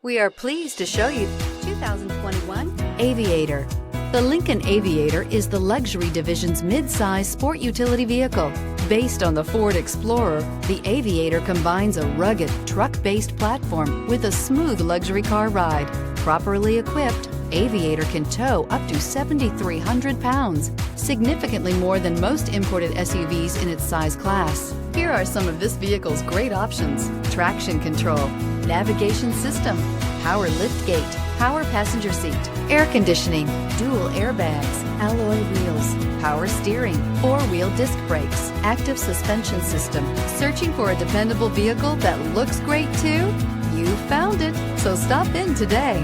We are pleased to show you 2021 Aviator. The Lincoln Aviator is the luxury division's mid-size sport utility vehicle. Based on the Ford Explorer, the Aviator combines a rugged, truck-based platform with a smooth luxury car ride. Properly equipped, Aviator can tow up to 7,300 pounds, significantly more than most imported SUVs in its size class. Here are some of this vehicle's great options: traction control, navigation system, power liftgate, power passenger seat, air conditioning, dual airbags, alloy wheels, power steering, four-wheel disc brakes, active suspension system. Searching for a dependable vehicle that looks great too? You found it, so stop in today.